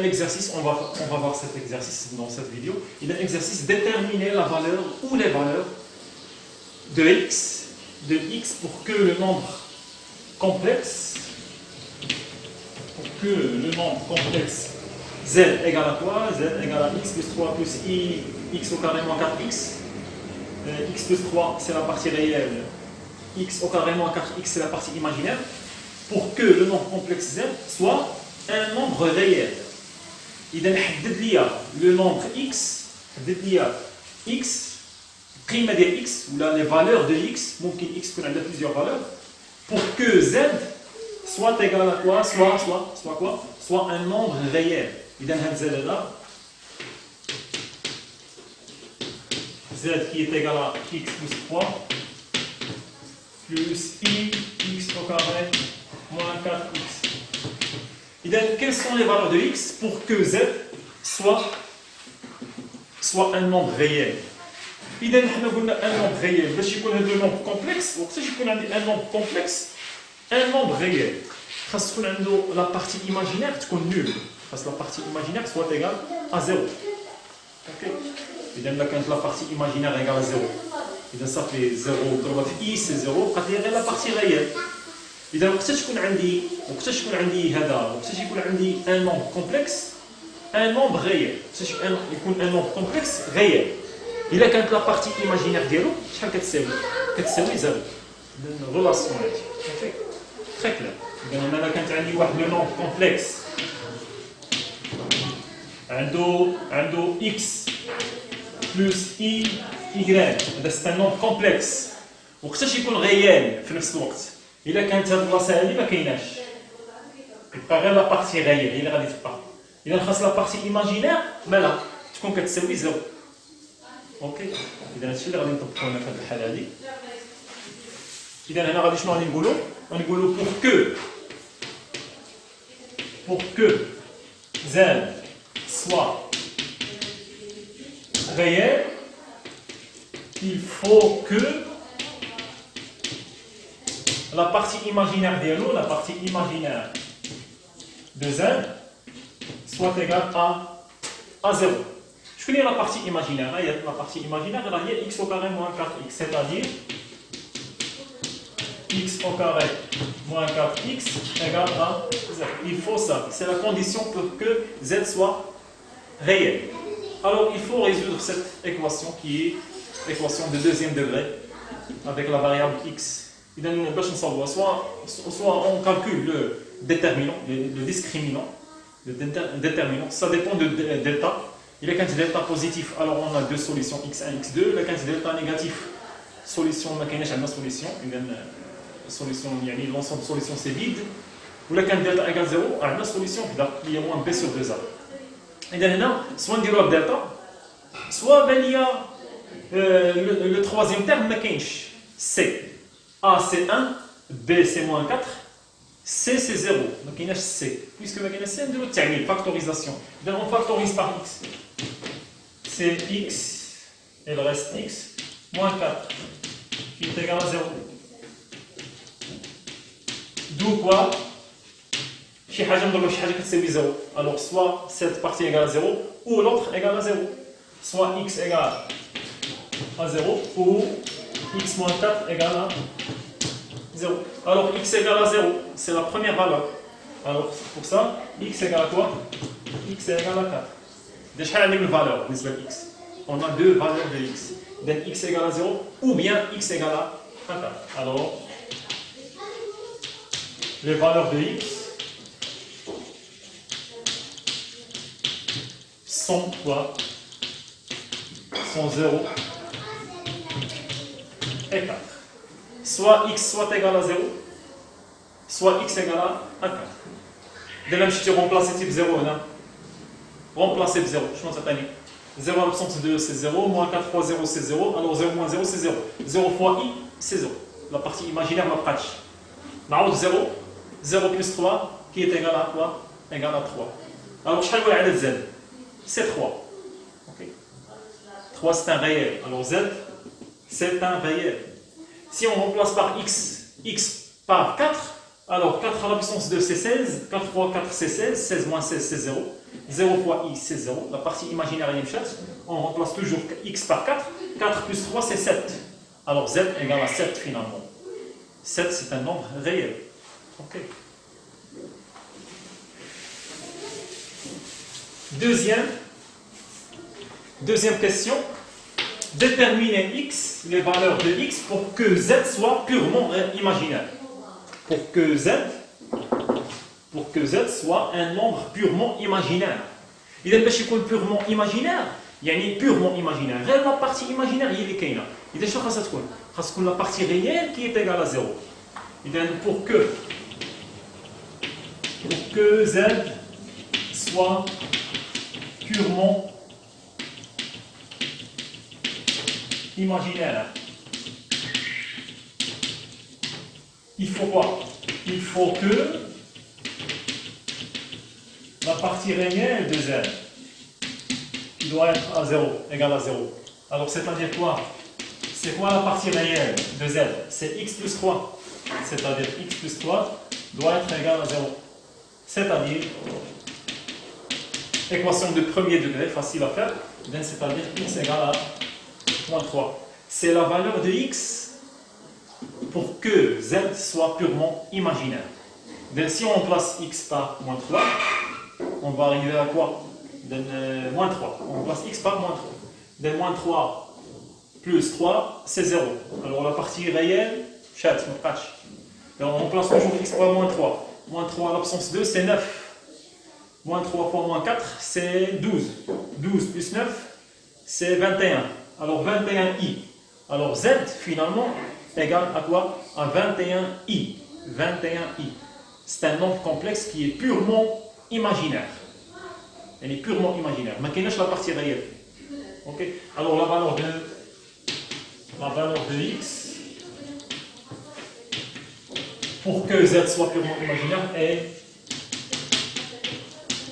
L'exercice, on va voir cet exercice dans cette vidéo. Il a l'exercice déterminer la valeur ou les valeurs de x pour que le nombre complexe, z égale à quoi? Z égale à x plus 3 plus i, x au carré moins 4x. X plus 3, c'est la partie réelle. X au carré moins 4x, c'est la partie imaginaire. Pour que le nombre complexe z soit un nombre réel. إذا نحدد ليا le nombre x, نحدد ليا x, قيمة ديال x ولا les valeurs de x, ممكن x يكون عندها plusieurs valeurs, pour que z soit égal à quoi? Soit quoi? Soit un nombre réel. إذا هاد z هذا z qui est égal à x plus 3 plus i x au carré moins 4x. Quelles sont les valeurs de x pour que z soit un nombre réel? إذا نحن قلنا un nombre réel باش يكون هذا nombre complexe وقتاش يكون عندي un nombre complexe un nombre réel خاص تكون عنده la partie imaginaire تكون nulle خاص la partie imaginaire soit égale à 0. OK. إذا إلا كانت la partie imaginaire égale à 0 إذا صافي 0 ضربة في i c'est 0 بقات لي غير la partie réelle. إذا وقتاش يكون عندي هذا وقتاش يكون عندي un nombre complexe un nombre réel وقتاش يكون un nombre complexe réel. إلا كانت لا بارتي إيماجينير ديالو شحال كتساوي 0. ريلاسيون هادي اوكي تري كلير. إذا أنا كانت عندي واحد لو نومبر كومبلكس عنده x بلس i y هذا سي ان نومبر كومبلكس وقتاش يكون غيال في نفس الوقت. إلا كانت هاد البلاصة هادي ما كايناش يبقى غير لا بارتي غيال هي اللي غادي تبقى. إذا خاص لا بارتي إيماجينير مالها تكون كتساوي 0. اوكي. اذا هادشي اللي غادي نطبقو هنا في هذه الحاله هذه. اذا هنا غادي شنو غادي نقولوا؟ غنقولوا pour que z soit réel il faut que la partie imaginaire de z soit égale à 0. Je connais la partie imaginaire. La partie imaginaire, elle est x au carré moins 4x, c'est-à-dire x au carré moins 4x égale à z. Il faut ça. C'est la condition pour que z soit réel. Alors, il faut résoudre cette équation qui est l'équation de deuxième degré avec la variable x. Soit on calcule le déterminant, le discriminant, le déterminant. Ça dépend de delta. Il y a quand delta positif, alors on a deux solutions x1, x2. Il y a quand delta négatif, solution, ما كايناش عندنا solution. إذا solution يعني l'ensemble de solution c'est vide. Ou là quand delta égale 0, عندنا solution il y a moins b sur 2a. إذا هنا soit نديروها بدلتا, soit بان ليا le troisième terme ما كاينش. c a c'est 1, b c'est moins 4. C c'est 0, donc il y a C. Puisque il y a C, on termine factorisation. Donc on factorise par x. C'est x, et le reste x, moins 4, qui est égal à 0. D'où quoi? شي حاجة نضربو شي حاجة كتساوي 0. Alors soit cette partie égale à 0, ou l'autre égale à 0. Soit x égale à 0, ou x moins 4 égale à 0. Alors x égale à 0, c'est la première valeur. Alors pour ça, x égale à quoi? X égale à 4. Déjà, on a une valeur de x. On a deux valeurs de x. Donc x égale à 0 ou bien x égale à 4. Alors, les valeurs de x sont quoi? Sont 0 et 4. Soit x soit égal à 0, soit x égale à 4. De même, si tu remplaces type 0, remplacer 0, je pense à 0 en l'absence de 2, c'est 0, moins 4 fois 0, c'est 0, alors 0 moins 0, c'est 0. 0 fois i, c'est 0. La partie imaginaire, ma pratique. Nous 0, 0 plus 3, qui est égal à quoi? Égal à 3. Alors, je vais z. C'est 3. Okay. 3, c'est un réel. Alors, z, c'est un réel. Si on remplace par x, x par 4, Alors, 4 à la puissance 2, c'est 16. 4 fois 4, c'est 16. 16 moins 16, c'est 0. 0 fois i, c'est 0. La partie imaginaire est Nimchat. On remplace toujours x par 4. 4 plus 3, c'est 7. Alors, z égale à 7 finalement. 7, c'est un nombre réel. Ok. Deuxième question. Déterminer x, les valeurs de x, pour que z soit purement imaginaire. Pour que z soit un nombre purement imaginaire. Il est purement imaginaire. Il y a une purement imaginaire. La partie imaginaire, il est qu'il y a. Il est la partie réelle qui est égale à 0. Pour que z soit purement imaginaire, il faut quoi? Il faut que la partie réelle de z qui doit être à 0, égale à 0. Alors c'est-à-dire quoi? C'est quoi la partie réelle de z? C'est x plus 3. C'est-à-dire x plus 3 doit être égal à 0. C'est-à-dire, équation de premier degré, facile à faire, c'est-à-dire x égale à moins 3. C'est la valeur de x pour que z soit purement imaginaire. Donc, si on place x par moins 3, on va arriver à quoi? Moins 3. On place x par moins 3. De moins 3 plus 3, c'est 0. Alors la partie réelle, on place toujours x par moins 3. Moins 3 à l'absence 2, c'est 9. Moins 3 fois moins 4, c'est 12. 12 plus 9, c'est 21. Alors 21i. Alors z, finalement, égale à quoi? À 21i. 21i. C'est un nombre complexe qui est purement imaginaire. Elle est purement imaginaire. Mais quelle est la partie réelle? Ok. Alors la valeur de x pour que z soit purement imaginaire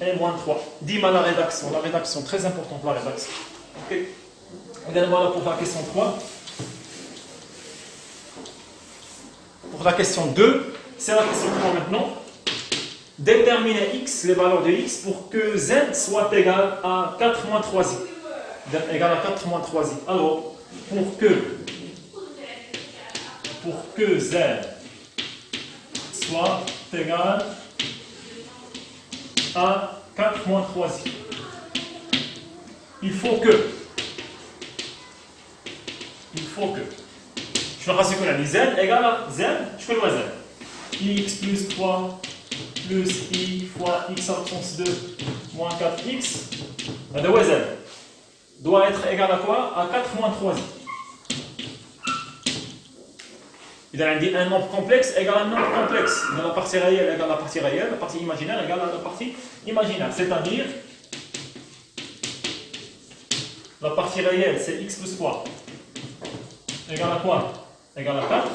est moins 3. Dis-moi la rédaction. La rédaction, très importante, la rédaction. Ok. Et voilà pour la question 3. Pour la question 2, c'est la question 3 maintenant. Déterminer x, les valeurs de x, pour que z soit égal à 4 moins 3i. Égal à 4 moins 3i. Alors, pour que z soit égal à 4 moins 3i, il faut que je vais passer que la z égale à z, je fais le z. X plus 3 plus i fois x à l'absence 2 moins 4x, de z doit être égal à quoi? À 4 moins 3i. Il a dit un nombre complexe égale à un nombre complexe. La partie réelle égale à la partie réelle, la partie imaginaire égale à la partie imaginaire. C'est-à-dire, la partie réelle, c'est x plus 3 égale à quoi? Égale à 4.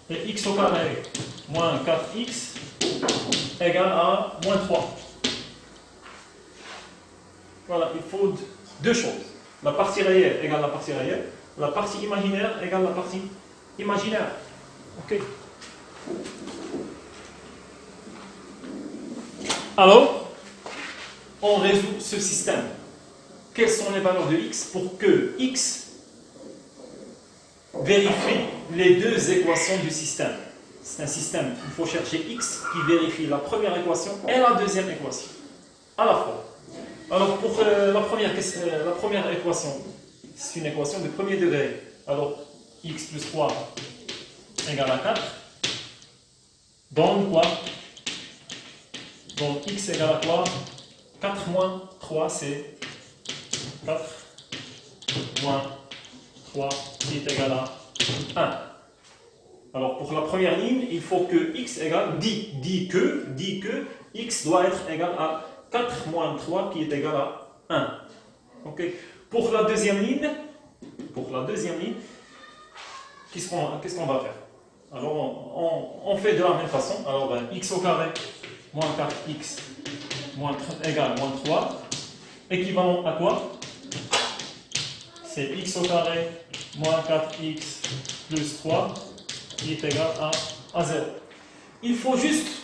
Et x au carré moins 4x égale à moins 3. Voilà, il faut deux choses. La partie réelle égale la partie réelle. La partie imaginaire égale la partie imaginaire. Ok. Alors, on résout ce système. Quelles sont les valeurs de x pour que x vérifie les deux équations du système? C'est un système, il faut chercher x qui vérifie la première équation et la deuxième équation à la fois. Alors pour la première équation, c'est une équation de premier degré. Alors x plus 3 égale à 4 donne quoi? Donc x égale à quoi? 4 moins 3, c'est 4 moins 3 qui est égal à 1. Alors pour la première ligne, il faut que x égale, dit que x doit être égal à 4 moins 3 qui est égal à 1. Okay. Pour la deuxième ligne, qu'est-ce qu'on va faire? Alors on fait de la même façon. Alors ben, x au carré moins 4x égale moins 3. Équivalent à quoi? C'est x au carré moins 4x plus 3 qui est égal à 0. il faut juste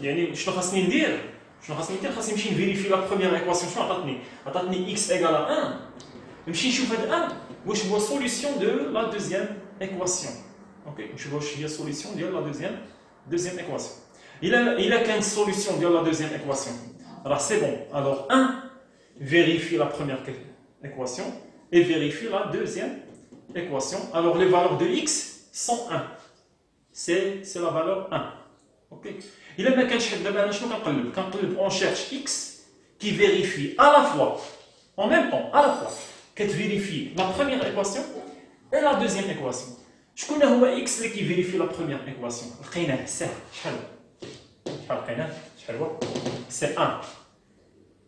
يعني شنو خاصني ندير خاصني نمشي نفيريفي لا بروميير ايكواسيون شنو عطاتني x égale à 1 نمشي نشوف هاد 1 واش هو سوليسيون دو لا دوزيام ايكواسيون اوكي نشوف واش هي سوليسيون ديال لا دوزيام ايكواسيون الا كانت سوليسيون ديال لا دوزيام ايكواسيون راه سي بون alors 1 vérifie la première équation et vérifie la deuxième équation alors les valeurs de x sont 1 c'est la valeur 1 ok إلا ما كانش حد دابا أنا شنو كنقلب on cherche x qui vérifie à la fois en même temps à la fois كتفيريفي la première équation et la deuxième équation شكون هو x اللي كيفيريفي la première équation لقيناه سهل شحال لقيناه شحال هو سي 1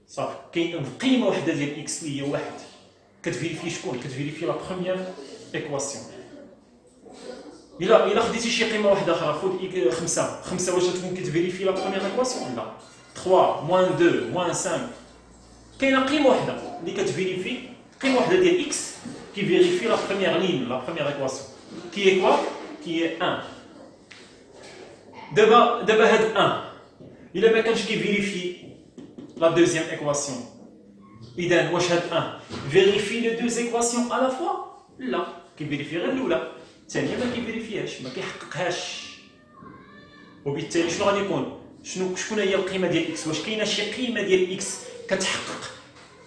صافي كاين قيمه وحده ديال x اللي هي 1 كتفيريفي شكون كتفيريفي la première équation إلا خديتي شي قيمة واحدة أخرى خذ 5 واش تكون كتفيريفي لا بروميير إيكواسيون لا 3 موان 2 موان 5 كاينة قيمة واحدة اللي كتفيريفي قيمة واحدة ديال إكس كيفيريفي لا بروميير لين لا بروميير إيكواسيون كي إي كوا كي إي 1 دابا هاد 1 إلا ما كانش كيفيريفي لا دوزيام إيكواسيون إذا واش هاد 1 فيريفي لي دوز إيكواسيون على فوا لا كيفيريفي غير الأولى الثانيه ما كيفيريفيهاش ما كيحققهاش وبالتالي شنو غادي يكون شكون هي القيمه ديال اكس واش كاينه شي قيمه ديال اكس كتحقق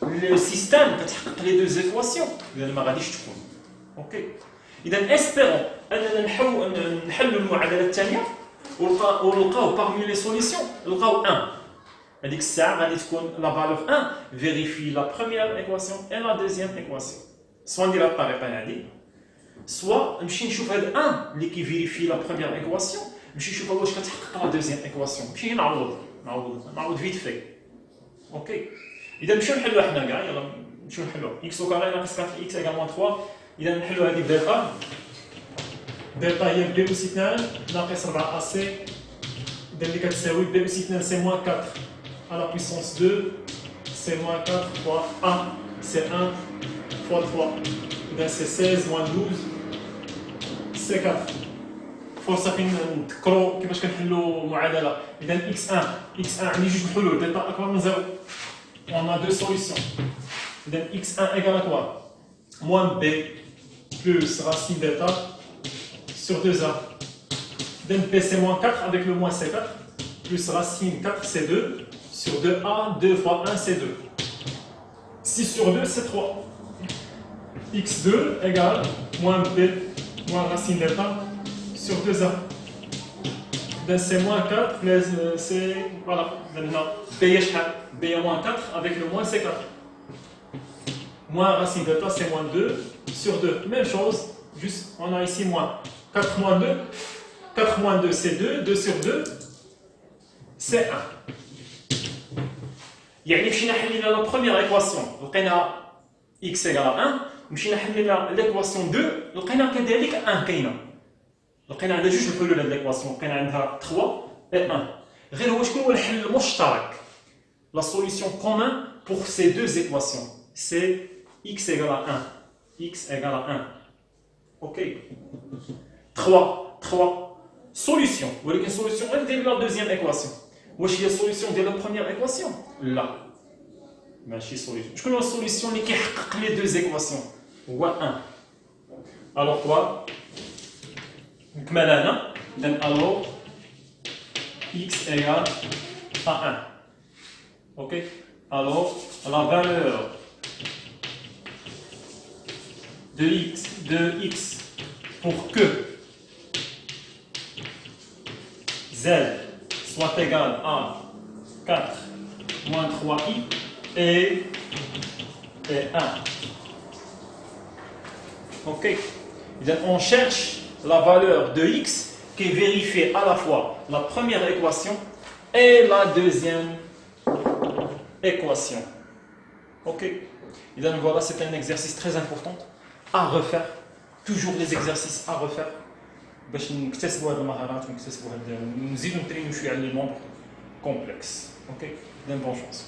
السيستم كتحقق لي دوز ايكواسيون اذا ما غاديش تكون اوكي اذا اسبيرون اننا نحلوا المعادله الثانيه ونلقاو بارمي لي سوليسيون نلقاو 1 هذيك الساعه غادي تكون لا فالور 1 فيريفي لا بروميير ايكواسيون اي لا دوزيام ايكواسيون سوا نديرها بالطريقه هذه soit نمشي نشوف هاد 1 اللي كيفيريفي لا بروميير ايكواسيون نمشي نشوف واش كتحقق لا دوزيام ايكواسيون نمشي نعوض فيت في اوكي اذا نمشيو نحلوها حنا كاع يلا نمشيو نحلوها اكس او كاري ناقص 4 اكس ايكالمون 3 اذا نحلوا هذيك دلتا هي بي اس 2 ناقص 4 اس اذا اللي كتساوي بي اس 2 سي موان 4 à la puissance 2 c'est moins 4 fois a c'est 1 fois 3 إذا c'est 16 moins 12 c'est 4 فرصة فين نذكروا كيفاش كنحلوا معادلة إذا x1 عندي جوج حلول دلتا أكبر من 0 on a deux solutions إذا x1 égale à quoi moins b plus racine delta sur 2a إذا b c'est moins 4 avec le moins c'est 4 plus racine 4 c'est 2 sur 2a 2 fois 1 c'est 2 6 sur 2 c'est 3 x2 égale moins b moins racine delta sur 2a. Ben c'est moins 4, mais c'est. Voilà, maintenant, b est moins 4, avec le moins c'est 4. Moins racine delta c'est moins 2 sur 2. Même chose, juste on a ici moins. 4 moins 2, 4 moins 2 c'est 2, 2 sur 2 c'est 1. يعني مشينا حلينا la première équation, لقينا x égale à 1. مشينا حلينا ليكواسيون 2 لقينا كذلك 1 كاينه لقينا عندها جوج الحلول هاد ليكواسيون لقينا عندها 3 et 1 غير هو شكون هو الحل المشترك لا سوليسيون كومون pour ces deux équations c'est x égale à 1 x égale à 1 ok 3 solution ولكن solution غير ديال la deuxième équation واش هي solution ديال la première équation لا ماشي solution شكون هو السوليسيون اللي كيحقق لي deux équations هو 1 alors quoi نكمل هنا then alors x égale à 1 ok alors la valeur de x pour que z soit égal à 4 moins 3i et 1 ok donc on cherche la valeur de x qui est vérifiée à la fois la première équation et la deuxième équation. Ok. Et donc voilà, c'est un exercice très important à refaire. Toujours les exercices à refaire. باش نكتسبوا هذه المهارات ونكتسبوا هذا ونزيدوا نترينيو شويه على لي نومبر كومبلكس. Ok. Donc bonne chance.